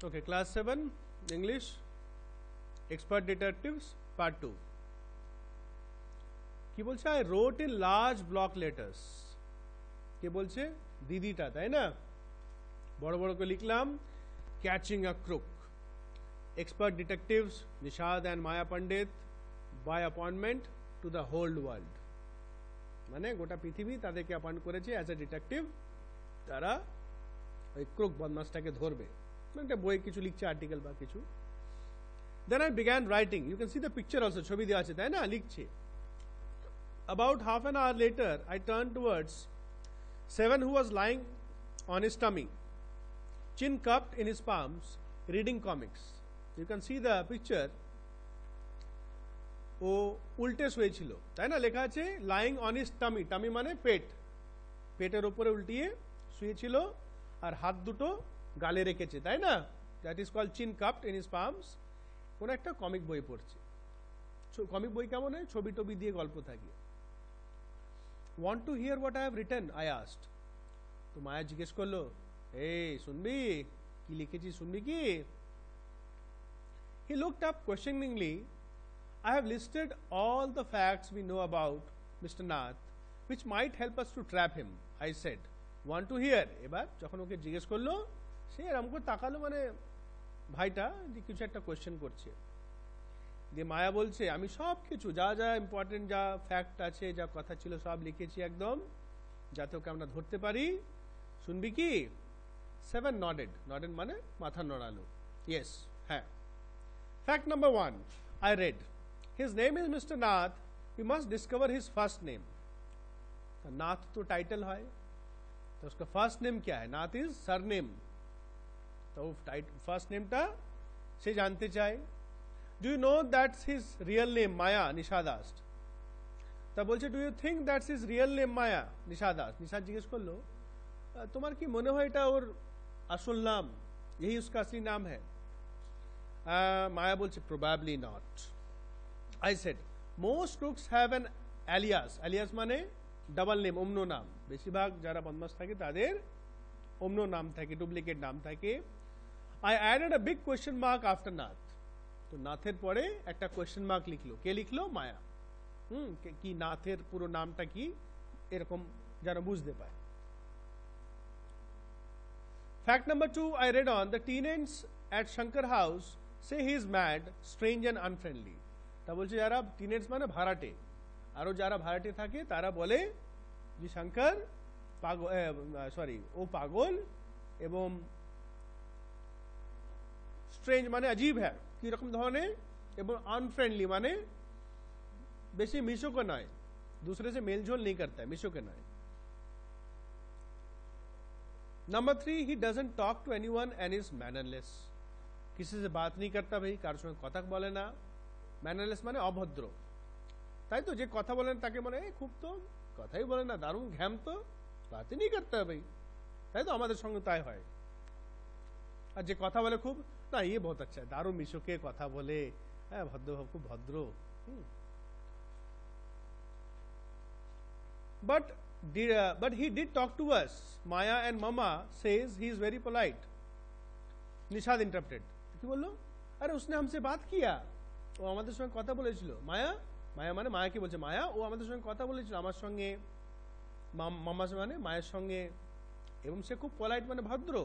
Okay, class 7 English expert detectives part 2 কি বলছে I wrote in large block letters কে বলছে দিদিটা তাই না বড় বড় করে লিখলাম catching a crook expert detectives Nishad and Maya Pandit by appointment to the whole world মানে গোটা পৃথিবী তাদেরকে অ্যাপয়েন্ট করেছে অ্যাজ এ ডিটেকটিভ তারা ওই ক্রুক বদমাশটাকে ধরবে একটা বই কিছু লিখছে আর্টিকেল বা কিছু then I began writing you can see the picture also ছবি দেওয়া আছে তাই না লিখছে about half an hour later I turned towards Seven who was lying on his tummy chin cupped in his palms reading comics you can see the picture ও উল্টে শুয়েছিল তাই না লেখা আছে lying on his tummy tummy মানে পেট পেটের উপরে উল্টিয়ে শুয়েছিল আর হাত দুটো গালে রেখেছে তাই না দ্যাট ইজ কল্ড চিন কাপড ইন হিজ পামস কোন একটা কমিক বই পড়ছে কমিক বই কেমন হয় ছবি টবি দিয়ে গল্প থাকে want to here what I have written I asked তো মায়া জিজ্ঞেস করলো এই শুনবি কি লিখেছি শুনবি কি he looked up questioningly I have listed all the facts we know about Mr. Nath, which might help us to trap him. I said, want to hear? এবার যখন ওকে জিজ্ঞেস করলো সে এরকম করে তাকালো মানে ভাইটা যে কিছু একটা কোয়েশ্চেন করছে দিয়ে মায়া বলছে আমি সব কিছু যা যা ইম্পর্টেন্ট যা ফ্যাক্ট আছে যা কথা ছিল সব লিখেছি একদম যাতে ওকে আমরা ধরতে পারি শুনবি কি সেভেন নডেড নডেড মানে মাথা নড়ালো ইয়েস হ্যাঁ fact number 1 I read His name is Mr. Nath. We must discover his first name. Nath तो टाइटल है तो उसका फर्स्ट नेम क्या है नाथ इज सरनेम तो फर्स्ट नेम टा से जानते चाहे do you know that's his real name Maya Nishad asked तब बोलছে do you think that's his real name Maya Nishad asked Nishad জিজ্ঞেস করলো তোমার কি মনে হয় এটা ওর আসল নাম यही उसका असली नाम है माया बोलছে probably not I said most crooks have an alias alias মানে ডাবল নেম অন্য নাম বেশিরভাগ যারা বদমাশ থাকে তাদের অন্য নাম থাকে ডুপ্লিকেট নাম থাকে I added a big question mark after Nath তো নাথের পরে একটা কোয়েশ্চেন মার্ক লিখলো কে লিখলো মায়া কি নাথের পুরো নামটা কি এরকম যেন বুঝতে পায় fact number 2 I read on the teenagers at Shankar house say he is mad strange and unfriendly তা বলছে যারা টিনেজ মানে ভাড়াটে আরো যারা ভাড়াটে থাকে তারা বলে যে শঙ্কর পাগল সরি ও পাগল এবং স্ট্রেঞ্জ মানে अजीब है কি রকম ধরনের এবং আনফ্রেন্ডলি মানে বেশি মিশুক নয় दूसरे से मेलजोल नहीं करता है मिशुक नয় number 3 he doesn't talk to anyone and is mannerless किसी से बात नहीं करता भाई কারোর সঙ্গে কথা বলে না ম্যানারলেস মানে অভদ্র তাই তো যে কথা বলেন তাকে বলে খুব তো কথাই বলে না দারুণ ঘ্যাম তো বাতই नहीं करता भाई তাই তো আমাদের সঙ্গে তাই হয় আর যে কথা বলে খুব না ये बहुत अच्छा है দারুণ মিশুকে কথা বলে হ্যাঁ ভদ্র খুব ভদ্র but he did talk to us Maya and Mama says he is very polite Nishad interpret কি বললো আরে उसने हमसे बात किया ও আমাদের সঙ্গে কথা বলেছিল মায়া মায়া মানে মায়া কি বলছে মায়া ও আমাদের সঙ্গে কথা বলেছিল আমার সঙ্গে মামা মানে মায়ের সঙ্গে এবং সে খুব পলাইট মানে ভদ্র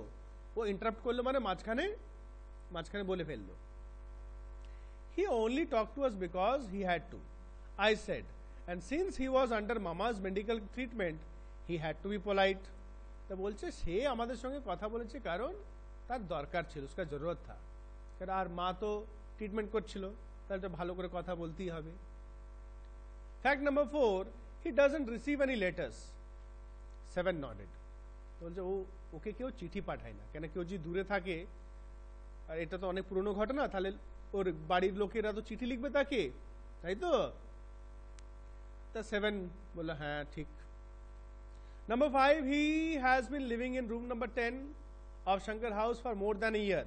ও ইন্টারাপ্ট করলো মানে মাঝখানে বলে ফেললো he only talked to us because he had to I said and since he was under mama's medical treatment he had to be polite তো বলছে সে আমাদের সঙ্গে কথা বলেছে কারণ তার দরকার ছিল उसका जरूरत था কারণ আর মা তো ট্রিটমেন্ট করছিল তাহলে তো ভালো করে কথা বলতেই হবে fact number 4 he doesn't receive any letters 7 nodded বলছে ওকে কেউ চিঠি পাঠায় না কেন কেউ যদি দূরে থাকে আর এটা তো অনেক পুরনো ঘটনা তাহলে ওর বাড়ির লোকেরা তো চিঠি লিখবে তাকে তাই তো তা 7 বলল হ্যাঁ ঠিক number 5 he has been living in room number 10 of Shankar house for more than a year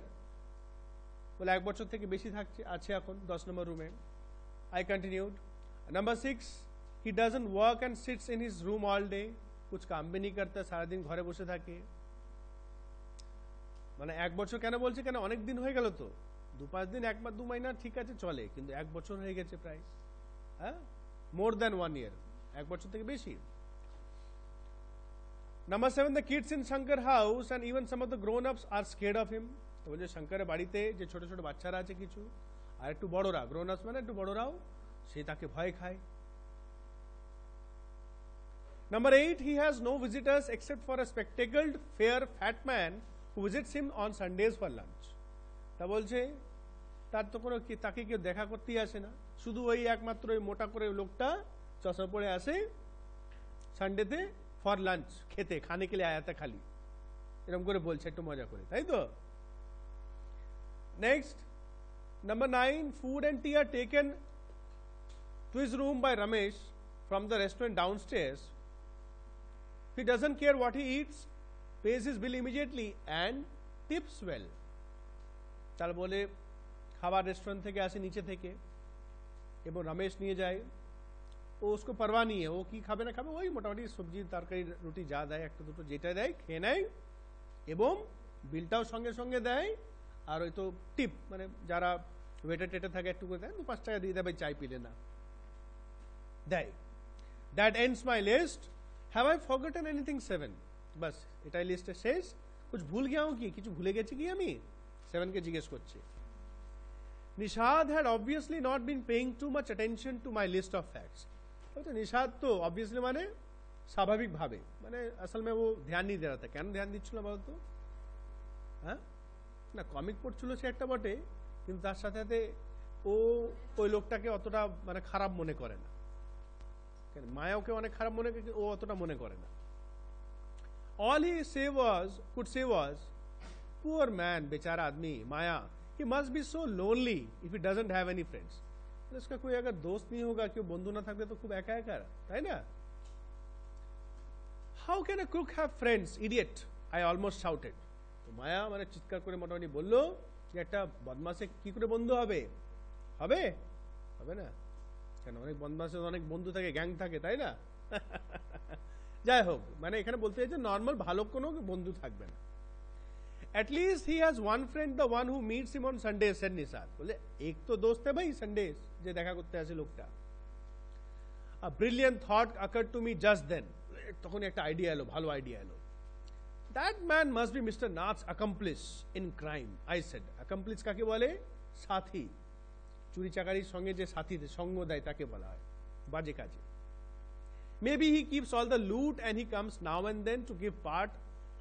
বলে এক বছর থেকে বেশি থাকছে আছে এখন 10 নম্বর রুমে I continued number 6 he doesn't work and sits in his room all day कुछ काम भी नहीं करता सारा दिन घरे बसे থাকে মানে 1 বছর কেন বলছে, কেন অনেক দিন হয়ে গেল তো, 2-5 দিন 1 বা 2 মাস ঠিক আছে চলে, কিন্তু 1 বছর হয়ে গেছে প্রায়, হ্যাঁ, মোর দ্যান 1 year, 1 বছর থেকে বেশি। Number 7, the kids in Shankar house and even some of the grown ups are scared of him. তো বলছে শঙ্করের বাড়িতে যে ছোট ছোট বাচ্চারা আছে কিছু, আর একটু বড়রা, গ্রোন আপস মানে একটু বড়রাও, সে তাকে ভয় খায়। Number 8, he has no visitors except for a spectacled, fair, fat man who visits him on Sundays for lunch. তা বলছে তার তো কোনো তাকে কেউ দেখা করতেই আসে না, শুধু ওই একমাত্র ওই মোটা করে লোকটা চশমা পরে আসে সানডেতে ফর লাঞ্চ খেতে, খানে কে লিয়ে আয়া থা খালি, এরকম করে বলছে একটু মজা করে, তাই তো। Next, number 9, food and tea are taken to his room by Ramesh from the restaurant downstairs. He doesn't care what he eats, pays his bill immediately and tips well. তার বলে খাবার রেস্টুরেন্ট থেকে আসে নিচে থেকে, এবং রমেশ নিয়ে যায়, ও उसको परवाह नहीं है, ও কি খাবে না খাবে, ওই মোটামুটি সবজি তরকারি রুটি যা দেয় একটা দুটো যেটা দেয় খেয়ে নেয়, এবং বিলটাও সঙ্গে সঙ্গে দেয়, আর ওই তো টিপ মানে যারা ওয়েটার টেটার থাকে একটু করে দেয়, 2-5 টাকা দিয়ে দেয় ভাই চাই পিলে না দেয়। That ends my list, have I forgotten anything 7? বাস এটাই লিস্টে শেষ। কুছ ভুল গিয়া কি, কিছু ভুলে গেছি কি আমি? 7 কে জিজ্ঞেস করছে। Nishad had obviously not been paying too much attention to my list of facts. तो निशाद तो ऑब्वियसली माने स्वाभाविक भावे, माने असल में वो ध्यान नहीं दे रहा था। কেন ধ্যান দিচ্ছিল বলতো? হ্যাঁ না, কমিক পড়ছিল সে একটা বটে, কিন্তু তার সাথে সাথে ও ওই লোকটাকে অতটা মানে খারাপ মনে করে না, কেন মায়াওকে অনেক খারাপ মনে করে, ও অতটা মনে করে না। All he could say was, poor man, बेचारा आदमी माया, he must be so lonely if he doesn't have any friends. इसका कोई अगर दोस्त नहीं होगा, क्यों बंधु ना থাকলে তো খুব একা একা, তাই না? How can a crook have friends, idiot? I almost shouted. তো মায়া মানে চিৎকার করে মোটামুটি বললো যে একটা বদমাশে কি করে বন্ধু হবে? হবে হবে না, কেন অনেক বদমাশে অনেক বন্ধু থাকে, গ্যাং থাকে, তাই না? যাই হোক, মানে এখানে বলতে চাইছে নর্মাল ভালো কোনো বন্ধু থাকবে না। At least he has one friend, the one who meets him on Sundays, said Nisad. बोले एक तो दोस्त है भाई Sundays जे देखा करते ऐसे लोगटा। A brilliant thought occurred to me just then. তখন একটা আইডিয়া এলো, ভালো আইডিয়া এলো। That man must be Mr. Nath's accomplice in crime, I said. Accomplice কাকে বলে? সাথী। চুরি চাকারির সঙ্গে যে সাথী সঙ্গ দেয় তাকে বলা হয় বাজে কাজে। Maybe he keeps all the loot and he comes now and then to give part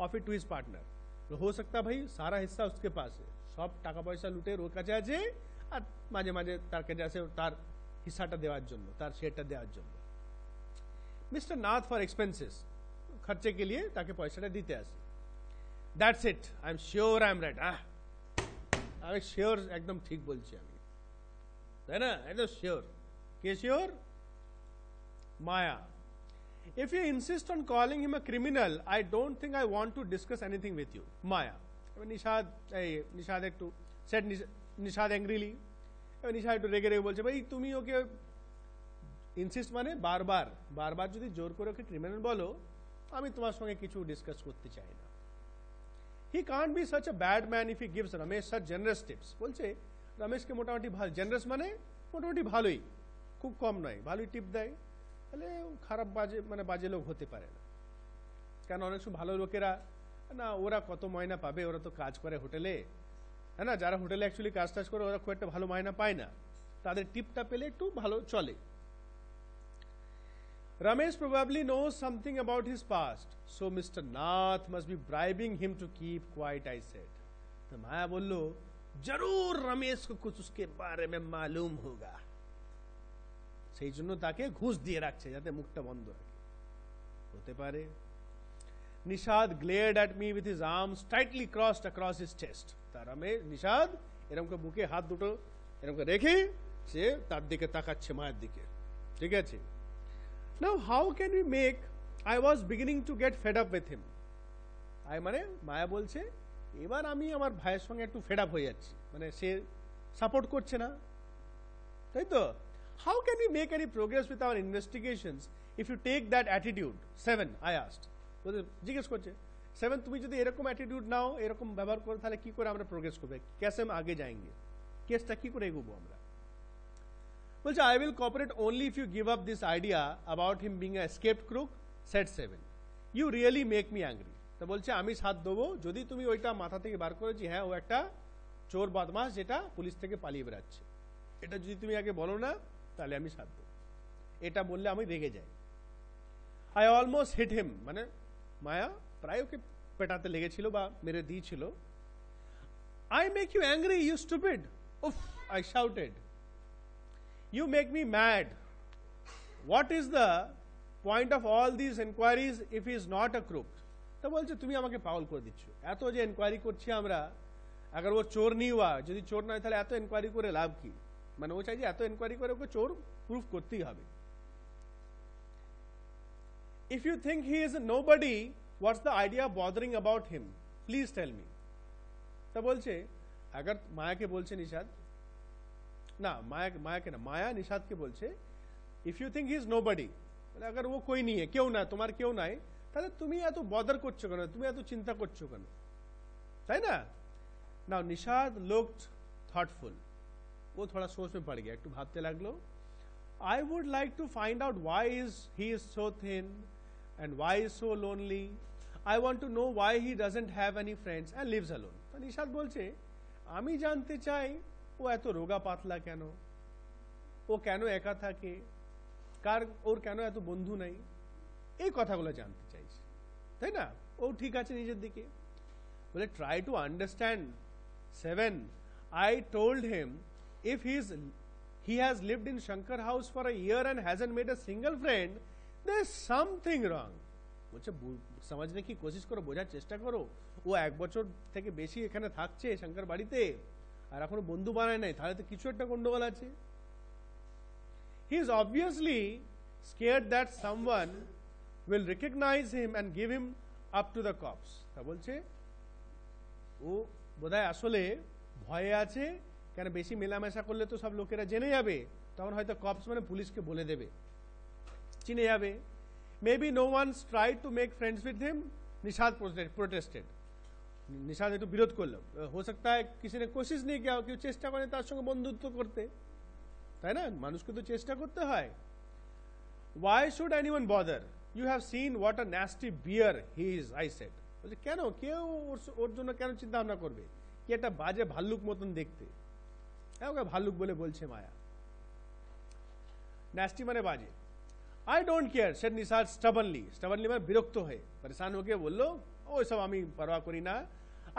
of it to his partner. तो हो सकता भाई सारा हिस्सा उसके पास है, सब টাকা পয়সা লুটের ওর কাছে আছে, আর মাঝে মাঝে তার কাছে আসে তার হিস্সাটা দেওয়ার জন্য, তার শেয়ারটা দেওয়ার জন্য। মিস্টার নাথ ফর এক্সপেন্সেস, খরচে के लिए তাকে পয়সাটা দিতে আসে। That's it, I am sure I am right. আমি শিওর, একদম ঠিক বলছি আমি, তাই না? একদম sure. K sure? Maya. If you insist on calling him a criminal, I don't think I want to discuss anything with you. Maya. Nishad একটু said Nishad angrily. Nishad একটু রেগে রেগে বলছে ভাই তুমি ওকে ইনসিস্ট মানে বারবার যদি জোর করে ওকে ক্রিমিনাল বলো, আমি তোমার সঙ্গে কিছু ডিসকাস করতে চাই না। He can't be such a bad man if he gives Ramesh such generous tips. বলছে রমেশকে মোটামুটি ভালো, জেনারেস মানে মোটামুটি ভালোই, খুব কম নয়, ভালোই টিপ দেয়, তাহলে খারাপ বাজে মানে বাজে লোক হতে পারে না। কেন অনেক সময় ভালো লোকেরা না, ওরা কত মাইনা পাবে, ওরা তো কাজ করে হোটেলে, হ্যাঁ না, যারা হোটেলে অ্যাকচুয়ালি কাজ টাজ করে ওরা খুব একটা ভালো মাইনা পায় না, তাদের টিপটা পেলে একটু ভালো চলে। Ramesh probably knows something about his past, so Mr. Nath must be bribing him to keep quiet, I said. तो माया बोलो जरूर रमेश को कुछ उसके बारे में मालूम होगा, সেই জন্য তাকে ঘুষ দিয়ে রাখছে যাতে মুখটা বন্ধ রাখে, হতে পারে। Nishad glared at me with his arms tightly crossed across his chest. তার নিশাদ এরকম করে বুকে হাত দুটো এরকম করে রেখে সে তার দিকে তাকাচ্ছে, মায়ের দিকে, ঠিক আছে। Now how can we make, I was beginning to get fed up with him. মানে মায়া বলছে এবার আমি আমার ভাইয়ের সঙ্গে একটু ফেড আপ হয়ে যাচ্ছি, মানে সে সাপোর্ট করছে না, তাই তো। How can we make any progress with our investigations if you take that attitude? 7, I asked. জিজ্ঞেস করছে सेवन তুমি যদি এরকম অ্যাটিটিউড নাও এরকম ব্যবহার করো তাহলে কি করে আমরা প্রোগ্রেস করব कैसे हम आगे जाएंगे কেসটা কি করে এগোবো আমরা বলছে I will cooperate only if you give up this idea about him being a escaped crook said 7 you really make me angry তো বলছে আমি সাথ দেবো যদি তুমি ওইটা মাথা থেকে বার করেছি হ্যাঁ ও একটা চোর বদমাশ যেটা পুলিশ থেকে পালিয়ে বেড়াচ্ছে এটা যদি তুমি আগে বলো না তাহলে আমি সাথ দেবো এটা বললে আমি রেগে যাই I almost hit him মানে মায়া প্রায় ওকে পেটাতে লেগেছিল বা মেরে দিয়েছিল I make you angry you stupid uff I shouted you make me mad what is the point of all these inquiries if he is not a crook তো বলছে তুমি আমাকে পাগল করে দিচ্ছ এত যে এনকোয়ারি করছি আমরা अगर वो चोर नहीं हुआ যদি চোর না হয় তাহলে এত এনকোয়ারি করে লাভ কি মানে ও চাই যে এত এনকোয়ারি করে ওকে চোর প্রুফ করতেই হবে if you think he is a nobody what's the idea bothering about him please tell me तो बोलছে अगर माया के बोलছে निषाद ना माया के ना माया निषाद के बोलছে if you think he is nobody মানে अगर वो कोई नहीं है क्यों ना তোমার কেউ নাই তাহলে তুমি এত বদার করছো কেন তুমি এত চিন্তা করছো কেন তাই না नाउ निषाद looked thoughtful वो थोड़ा सोच में पड़ गया একটু ভাবতে লাগলো I would like to find out why he is so thin and why is so lonely I want to know why he doesn't have any friends and lives alone তো নিশাদ বলছে আমি জানতে চাই ও এত রোগা পাতলা কেন ও কেন একা থাকে কার ওর কেন এত বন্ধু নাই এই কথাগুলো জানতে চাইছে তাই না ও ঠিক আছে নিজের দিকে বলে try to understand 7 I told him if he has lived in Shankar house for a year and hasn't made a single friend there's something wrong বলছে समझने की कोशिश करो বোঝার চেষ্টা করো ও এক বছর থেকে বেশি এখানে থাকছে শঙ্কর বাড়িতে আর এখনো বন্ধু বানায় নাই তাহলে তো কিছু একটা গন্ডগোল আছে he is obviously scared that someone will recognize him and give him up to the cops তা বলছে ও বোধহয় আসলে ভয়ে আছে কেন বেশি মেলামেশা করলে তো সব লোকেরা জেনে যাবে তখন হয়তো কপস মানে পুলিশকে বলে দেবে চিনে যাবে maybe no one's tried to make friends with him Nishad protested Nishad একটু বিরোধ করলো हो सकता है किसी ने कोशिश नहीं किया কেউ চেষ্টা করে তার সঙ্গে বন্ধুত্ব করতে তাই না মানুষকে তো চেষ্টা করতে হয় why should anyone bother you have seen what a nasty bear he is I said বলে কেন কেউ ওর জন্য কেন চিন্তা ভাবনা করবে কি একটা বাজে ভাল্লুক মতন দেখতে হ্যাঁ ওকে ভাল্লুক বলে বলছে মায়া nasty মানে বাজে I don't care said Nisad stubbornly মানে বিরক্ত হয়ে পরেশান হয়ে বললো ও সব আমি পরোয়া করি না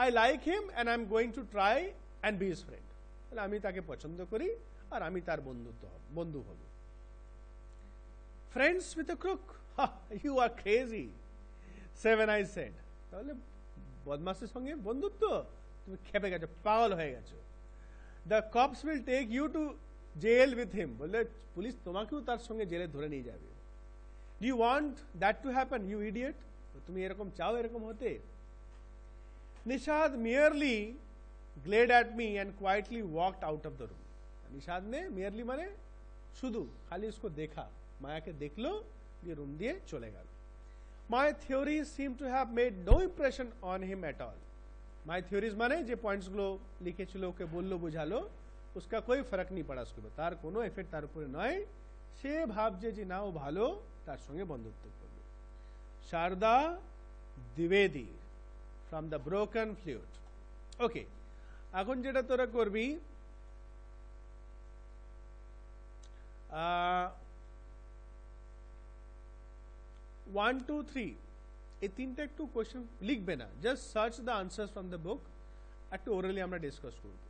I like him and I'm going to try and be his friend বলে আমি তাকে পছন্দ করি আর আমি তার বন্ধু হব friends with a crook you are crazy 7 I said তাহলে বদমাশের সঙ্গে বন্ধুত্ব তুমি খেপে গেছো পাগল হয়ে গেছো the cops will take you to jail with him বলে পুলিশ তোমাকেও তার সঙ্গে জেলে ধরে নিয়ে যাবে do you want that to happen you idiot তুমি এরকম চাও এরকম হতে Nishad merely glared at me and quietly walked out of the room Nishad ने merely माने শুধু খালি उसको देखा माया के देखलो ये रूम দিয়ে চলে গেল my theories seem to have made no impression on him at all my theories माने যে পয়েন্টস গুলো লিখেছিল ওকে বললো বুঝালো उसका कोई फर्क नहीं पड़ा उसके তার কোনো এফেক্ট তার উপরে নয় সে ভাবছে যে না ও ভালো তার সঙ্গে বন্ধুত্ব করবে Sharada দ্বিবেদী from the broken flute ওকে এখন যেটা তোরা করবি 1 2 3 এই তিনটা একটু কোশ্চেন লিখবে না just search the answers from the book একটু ওরালি আমরা ডিসকাস করব